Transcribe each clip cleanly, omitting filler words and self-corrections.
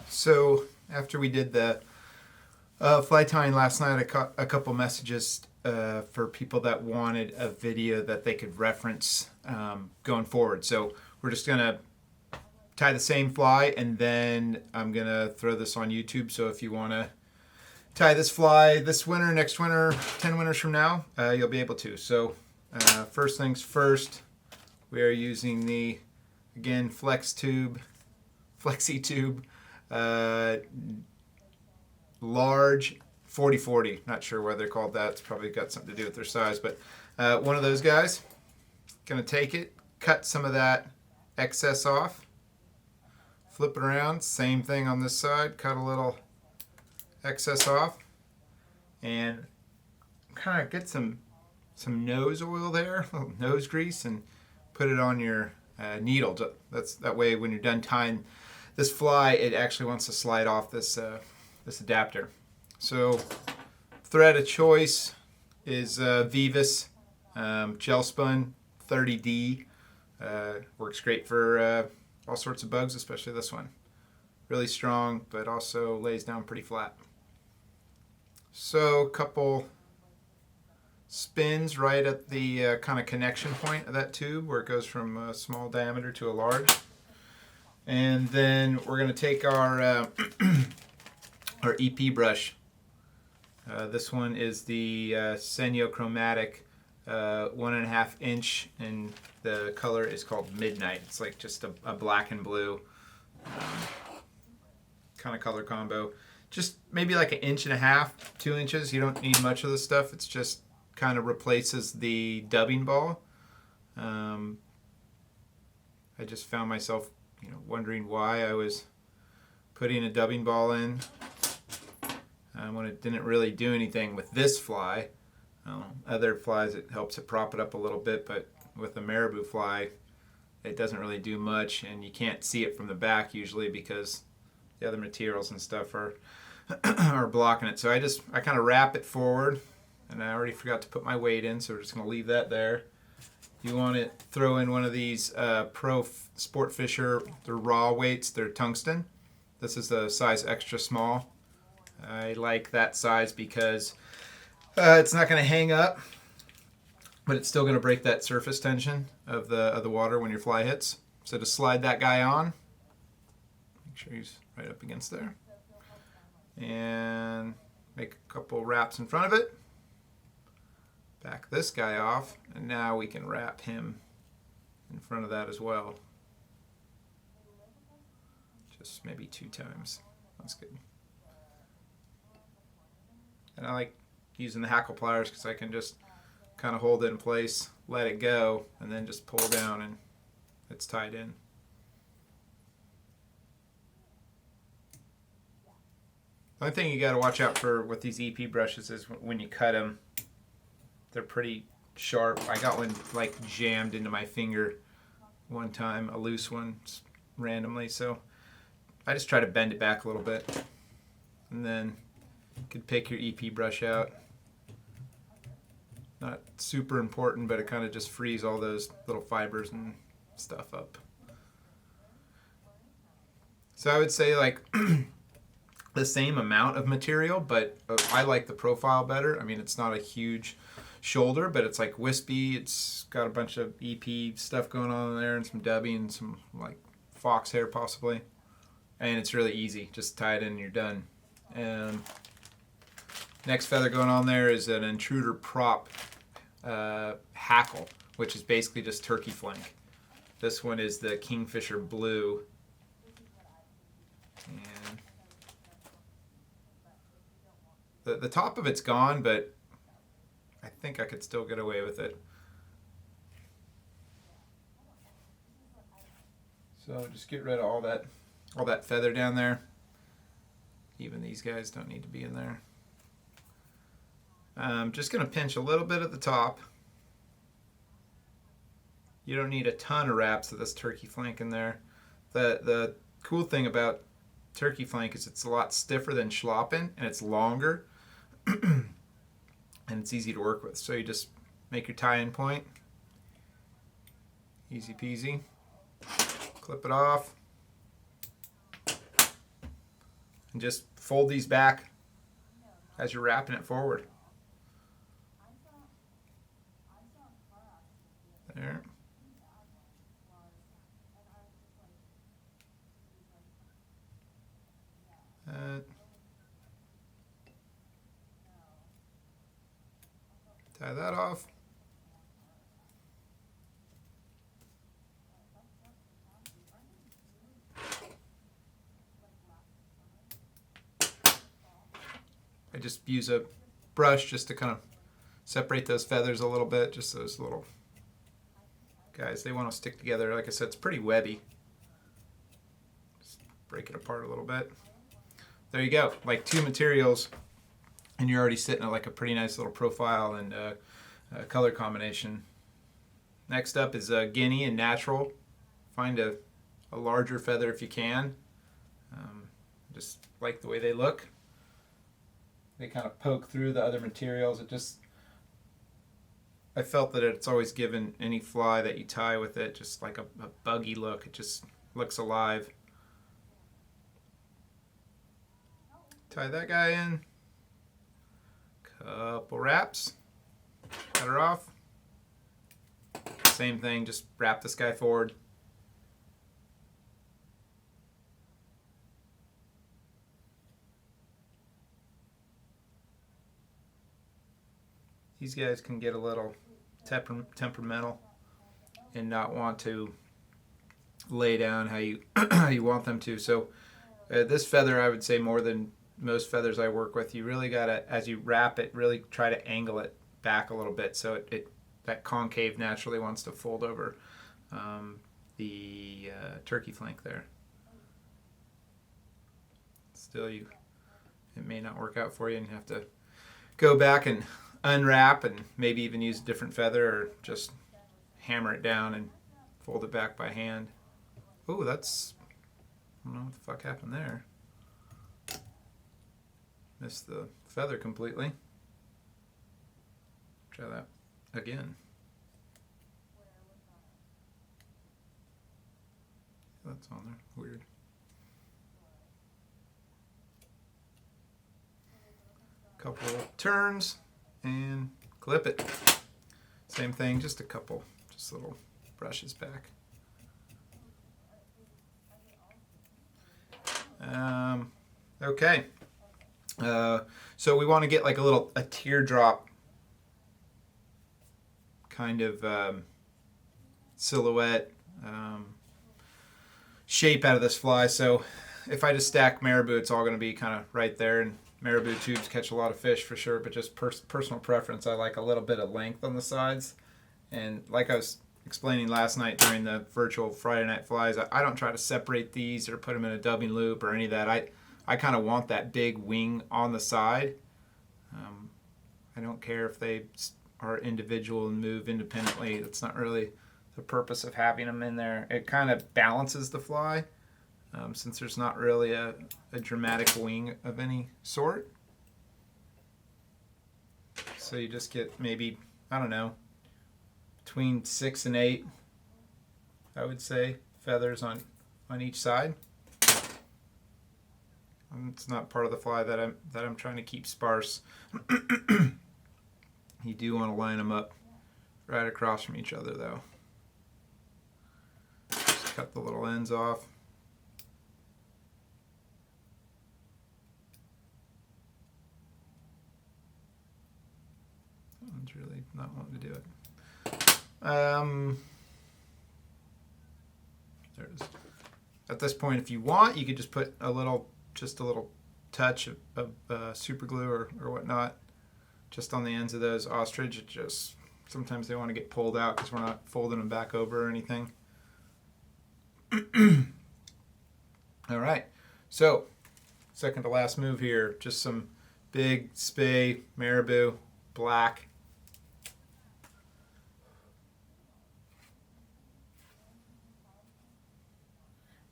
So after we did the fly tying last night, I caught a couple messages for people that wanted a video that they could reference going forward. So we're just gonna tie the same fly, and then I'm gonna throw this on YouTube. So if you want to tie this fly this winter, next winter, 10 winters from now, you'll be able to. So first things first, we are using the, again, Flexi Tube, large 40/40. Not sure why they're called that. It's probably got something to do with their size, but one of those guys. Gonna take it, cut some of that excess off, flip it around, same thing on this side, cut a little excess off, and kind of get some nose oil there, little nose grease, and put it on your needle. That way when you're done tying this fly, it actually wants to slide off this adapter. So thread of choice is Vivas gel spun 30D. Works great for all sorts of bugs, especially this one. Really strong, but also lays down pretty flat. So a couple spins right at the kind of connection point of that tube where it goes from a small diameter to a large. And then we're going to take our our EP brush. This one is the Senyo Chromatic 1.5 inch, and the color is called Midnight. It's like just a black and blue kind of color combo. Just maybe like 1.5 inches, 2 inches. You don't need much of this stuff. It's just kind of replaces the dubbing ball. I just found myself, wondering why I was putting a dubbing ball in when it didn't really do anything with this fly. Other flies, it helps it prop it up a little bit, but with a Marabou fly, it doesn't really do much, and you can't see it from the back usually because the other materials and stuff are are blocking it. So I kind of wrap it forward, and I already forgot to put my weight in, so we're just going to leave that there. You want to throw in one of these Pro Sport Fisher, they're raw weights, they're tungsten. This is the size extra small. I like that size because it's not going to hang up, but it's still going to break that surface tension of the water when your fly hits. So to slide that guy on, make sure he's right up against there, and make a couple wraps in front of it. Back this guy off, and now we can wrap him in front of that as well. Just maybe 2 times. That's good. And I like using the Hackle pliers because I can just kind of hold it in place, let it go, and then just pull down and it's tied in. The only thing you got to watch out for with these EP brushes is when you cut them, they're pretty sharp. I got one like jammed into my finger one time, a loose one, randomly. So I just try to bend it back a little bit, and then you could pick your EP brush out. Not super important, but it kind of just frees all those little fibers and stuff up. So I would say like the same amount of material, but I like the profile better. I mean, it's not a huge shoulder, but it's like wispy. It's got a bunch of EP stuff going on in there, and some dubbing, and some like fox hair possibly. And it's really easy. Just tie it in and you're done. And next feather going on there is an intruder prop hackle, which is basically just turkey flank. This one is the Kingfisher Blue. And the top of it's gone, but I think I could still get away with it. So just get rid of all that feather down there. Even these guys don't need to be in there. I'm just going to pinch a little bit at the top. You don't need a ton of wraps of this turkey flank in there. The cool thing about turkey flank is it's a lot stiffer than schlappen, and it's longer, and it's easy to work with. So you just make your tie-in point. Easy peasy. Clip it off. And just fold these back as you're wrapping it forward. There. Tie that off. I just use a brush just to kind of separate those feathers a little bit, just those little guys. They want to stick together. Like I said, it's pretty webby. Just break it apart a little bit. There you go, like 2 materials, and you're already sitting at like a pretty nice little profile and color combination. Next up is Guinea and natural. Find a larger feather if you can. Just like the way they look. They kind of poke through the other materials. I felt that it's always given any fly that you tie with it just like a buggy look. It just looks alive. Tie that guy in. Couple wraps. Cut her off. Same thing, just wrap this guy forward. These guys can get a little temperamental and not want to lay down how you how you want them to. So this feather, I would say, more than most feathers I work with, you really gotta, as you wrap it, really try to angle it back a little bit so that concave naturally wants to fold over the turkey flank there. Still, it may not work out for you, and you have to go back and unwrap and maybe even use a different feather or just hammer it down and fold it back by hand. Oh, I don't know what the fuck happened there. Missed the feather completely. Try that again. That's on there. Weird. Couple turns and clip it. Same thing, just little brushes back. Okay. So we want to get like a teardrop kind of silhouette shape out of this fly. So if I just stack Marabou, it's all going to be kind of right there. And Marabou tubes catch a lot of fish for sure, but just personal preference, I like a little bit of length on the sides. And like I was explaining last night during the virtual Friday Night Flies, I don't try to separate these or put them in a dubbing loop or any of that. I kind of want that big wing on the side. I don't care if they are individual and move independently. That's not really the purpose of having them in there. It kind of balances the fly. Since there's not really a dramatic wing of any sort. So you just get maybe, I don't know, between 6 and 8, I would say, feathers on each side. It's not part of the fly that I'm trying to keep sparse. You do want to line them up right across from each other though. Just cut the little ends off. Really not wanting to do it. There it is. At this point, if you want, you could just put a little touch of super glue or whatnot just on the ends of those ostrich. It just, sometimes they want to get pulled out because we're not folding them back over or anything. All right, so second to last move here, just some big spay Marabou black.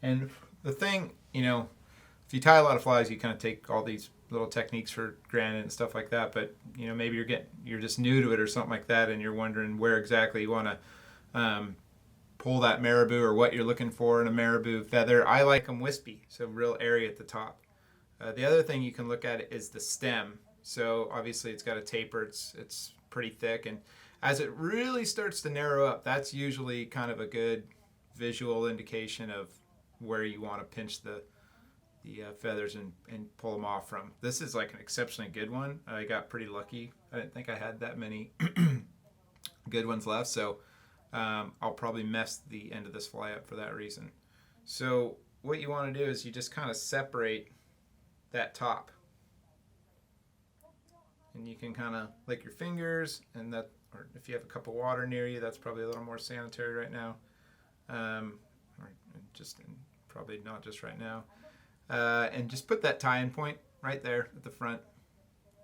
And the thing, if you tie a lot of flies, you kind of take all these little techniques for granted and stuff like that. But maybe you're just new to it or something like that, and you're wondering where exactly you want to pull that Marabou or what you're looking for in a Marabou feather. I like them wispy, so real airy at the top. The other thing you can look at is the stem. So obviously it's got a taper, it's pretty thick, and as it really starts to narrow up, that's usually kind of a good visual indication of where you want to pinch the feathers and pull them off from. This is like an exceptionally good one. I got pretty lucky. I didn't think I had that many good ones left, so I'll probably mess the end of this fly up for that reason. So what you want to do is you just kind of separate that top, and you can kind of lick your fingers, and that, or if you have a cup of water near you, that's probably a little more sanitary right now, or just probably not just right now. And just put that tie-in point right there at the front.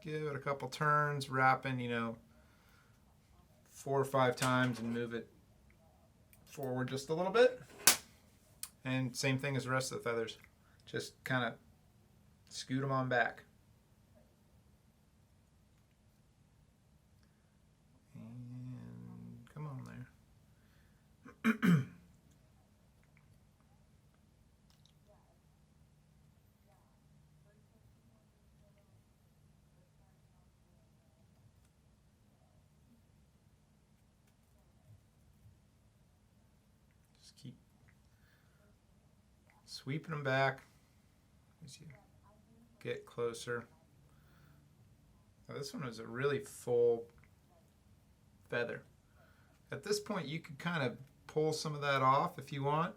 Give it a couple turns, wrapping, 4 or 5 times, and move it forward just a little bit. And same thing as the rest of the feathers. Just kind of scoot them on back. And come on there. Keep sweeping them back as you get closer. Now this one is a really full feather. At this point you could kind of pull some of that off if you want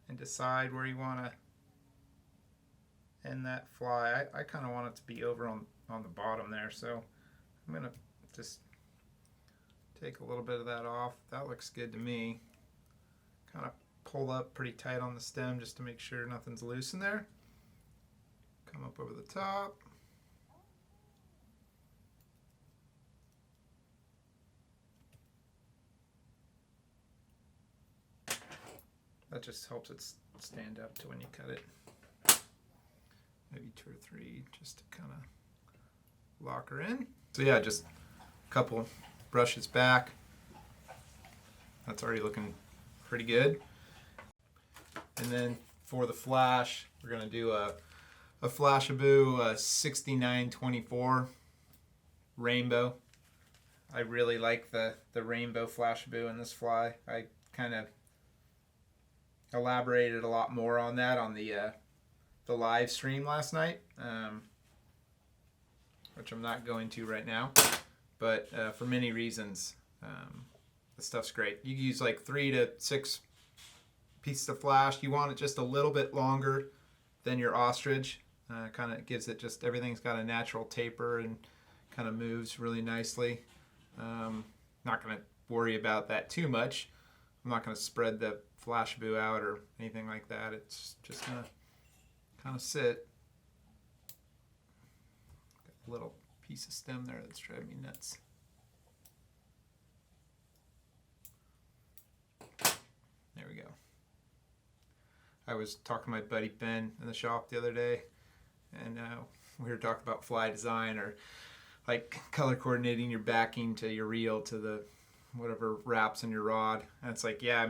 and decide where you want to end that fly. I kind of want it to be over on the bottom there, so I'm going to just take a little bit of that off. That looks good to me. Kind of pull up pretty tight on the stem just to make sure nothing's loose in there. Come up over the top. That just helps it stand up to when you cut it. Maybe 2 or 3 just to kind of lock her in. So yeah, just a couple brushes back. That's already looking pretty good. And then for the flash, we're going to do a Flashabou 6924 rainbow. I really like the rainbow Flashabou in this fly. I kind of elaborated a lot more on that on the live stream last night, which I'm not going to right now. But for many reasons, the stuff's great. You use like 3 to 6 pieces of flash. You want it just a little bit longer than your ostrich. Kind of gives it just, everything's got a natural taper and kind of moves really nicely. Not going to worry about that too much. I'm not going to spread the Flashabou out or anything like that. It's just going to kind of sit. Got a little piece of stem there that's driving me nuts. There we go. I was talking to my buddy Ben in the shop the other day, and we were talking about fly design, or like color coordinating your backing to your reel to the whatever wraps in your rod. And it's like, yeah,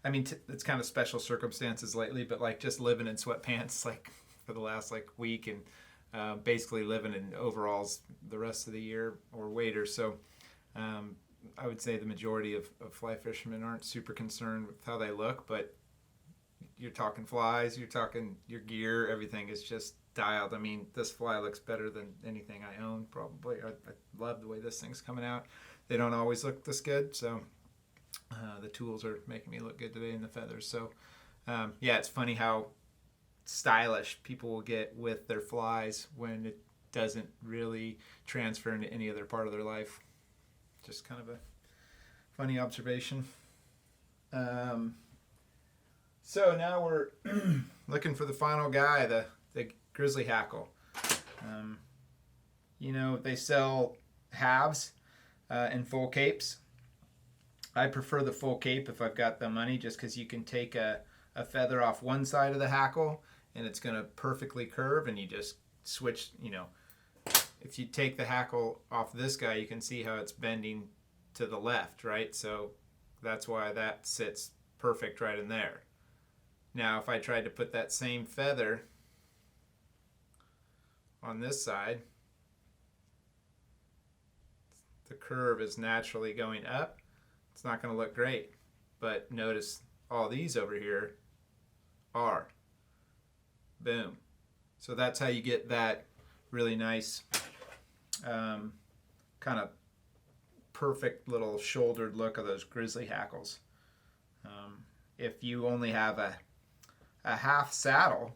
it's kind of special circumstances lately, but like just living in sweatpants like for the last like week, and basically living in overalls the rest of the year or waders. So I would say the majority of fly fishermen aren't super concerned with how they look, but you're talking flies, you're talking your gear, everything is just dialed. I mean, this fly looks better than anything I own, probably. I love the way this thing's coming out. They don't always look this good, so the tools are making me look good today in the feathers. So yeah, it's funny how stylish people will get with their flies when it doesn't really transfer into any other part of their life. Just kind of a funny observation. So now we're looking for the final guy, the grizzly hackle. They sell halves and full capes. I prefer the full cape if I've got the money, just because you can take a feather off one side of the hackle and it's going to perfectly curve, and you just switch, if you take the hackle off this guy, you can see how it's bending to the left, right? So that's why that sits perfect right in there. Now if I tried to put that same feather on this side, the curve is naturally going up. It's not going to look great. But notice all these over here are. Boom. So that's how you get that really nice kind of perfect little shouldered look of those grizzly hackles. If you only have a half saddle,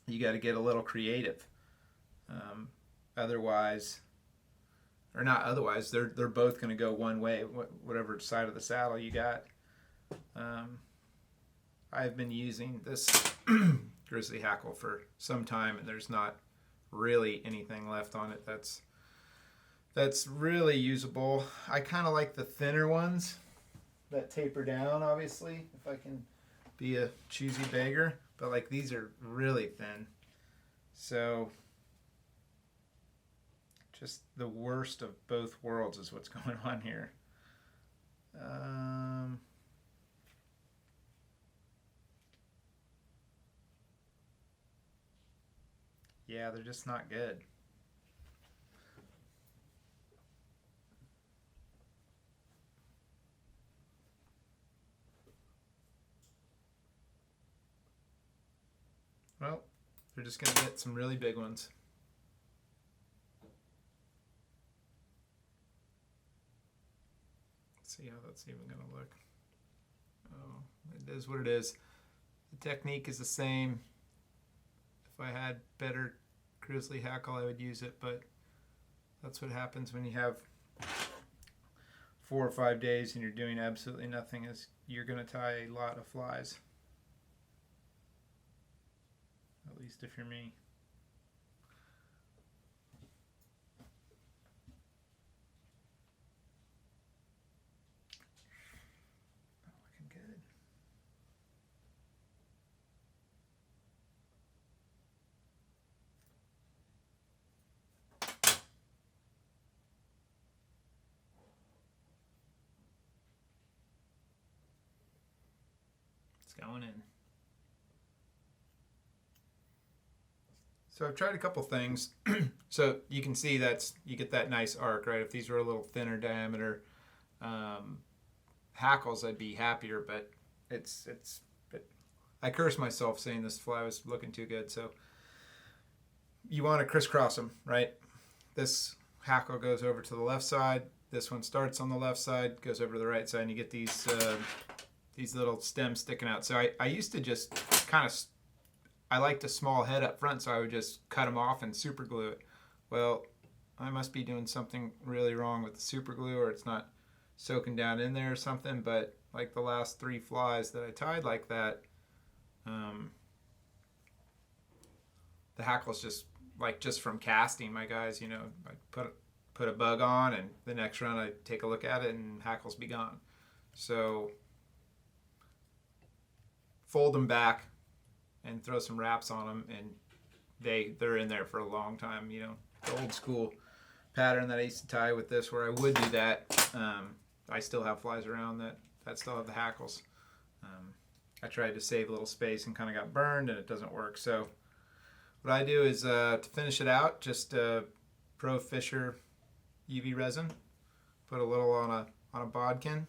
you got to get a little creative. Otherwise, or not otherwise, they're both going to go one way, whatever side of the saddle you got. I've been using this grizzly hackle for some time, and there's not really anything left on it that's really usable. I kind of like the thinner ones that taper down, obviously, if I can be a choosy beggar, but like these are really thin. So just the worst of both worlds is what's going on here. Yeah, they're just not good. Well, they're just going to get some really big ones. Let's see how that's even going to look. Oh, it is what it is. The technique is the same. If I had better grizzly hackle, I would use it, but that's what happens when you have 4 or 5 days and you're doing absolutely nothing, is you're going to tie a lot of flies. At least if you're me. Not looking good. It's going in. So I've tried a couple things. So you can see you get that nice arc, right? If these were a little thinner diameter hackles, I'd be happier, but I curse myself saying this fly was looking too good. So you want to crisscross them, right? This hackle goes over to the left side. This one starts on the left side, goes over to the right side, and you get these little stems sticking out. So I used to just kind of, I liked a small head up front, so I would just cut them off and super glue it. Well, I must be doing something really wrong with the super glue, or it's not soaking down in there or something, but like the last 3 flies that I tied like that, the hackles just from casting, my guys, I put a bug on, and the next run I take a look at it and hackles be gone. So fold them back and throw some wraps on them, and they're in there for a long time. The old school pattern that I used to tie with this, where I would do that, I still have flies around that still have the hackles. I tried to save a little space and kind of got burned, and it doesn't work. So what I do is to finish it out, just Pro Fisher UV resin, put a little on a bodkin,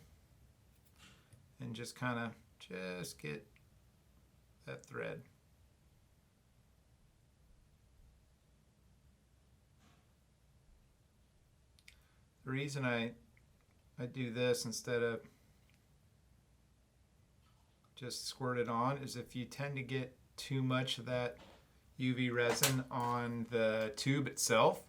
and just kind of get that thread. The reason I do this instead of just squirt it on is if you tend to get too much of that UV resin on the tube itself,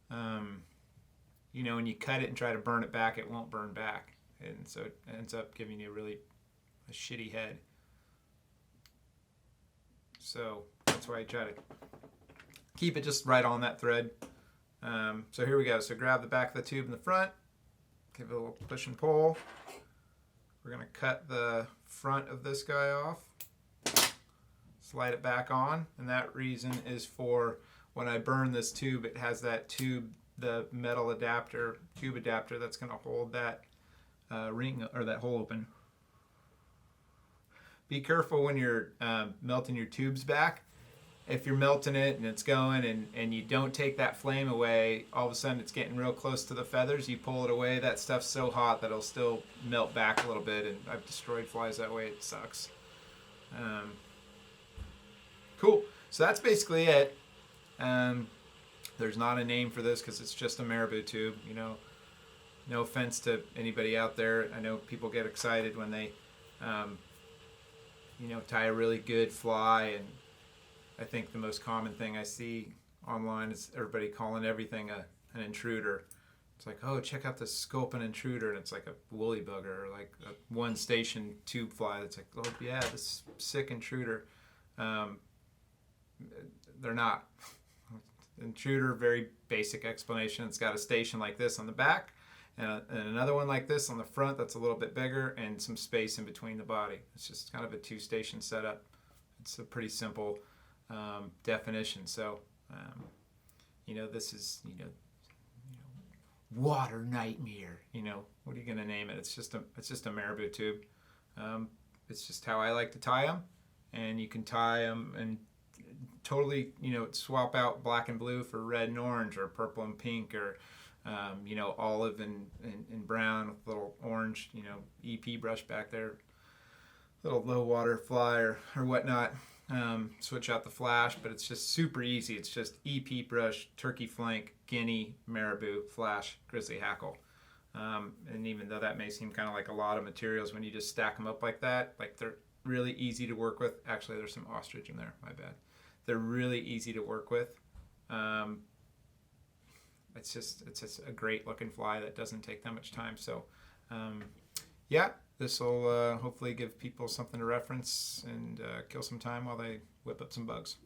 when you cut it and try to burn it back, it won't burn back, and so it ends up giving you a shitty head. So that's why I try to keep it just right on that thread. So here we go. So grab the back of the tube in the front, give it a little push and pull. We're going to cut the front of this guy off, slide it back on, and that reason is for when I burn this tube, it has that tube, the metal adapter, tube adapter, that's going to hold that ring or that hole open. be careful when you're melting your tubes back. If you're melting it and it's going and you don't take that flame away, all of a sudden it's getting real close to the feathers. You pull it away, that stuff's so hot that it'll still melt back a little bit, and I've destroyed flies that way. It sucks. Cool. So that's basically it. There's not a name for this because it's just a Marabou tube. You know, no offense to anybody out there. I know people get excited when they, you know, tie a really good fly, and I think the most common thing I see online is everybody calling everything an intruder. It's like, oh, check out this sculpin intruder, and it's like a woolly bugger, or like a one station tube fly that's like, oh yeah, this sick intruder. They're not. Intruder, very basic explanation. It's got a station like this on the back, and another one like this on the front that's a little bit bigger, and some space in between the body. It's just kind of a two-station setup. It's a pretty simple definition. So, you know, this is, you know, water nightmare. You know, what are you gonna name it? It's just a Marabou tube. It's just how I like to tie them, and you can tie them and totally, you know, swap out black and blue for red and orange, or purple and pink, or you know, olive and brown with little orange, you know, EP brush back there, little low water fly or whatnot. Switch out the flash, but it's just super easy. It's just EP brush, turkey flank, guinea, Marabou, flash, grizzly hackle. And even though that may seem kind of like a lot of materials, when you just stack them up like that, like they're really easy to work with. Actually, there's some ostrich in there, my bad. They're really easy to work with. It's just a great looking fly that doesn't take that much time. So yeah, this will hopefully give people something to reference and kill some time while they whip up some bugs.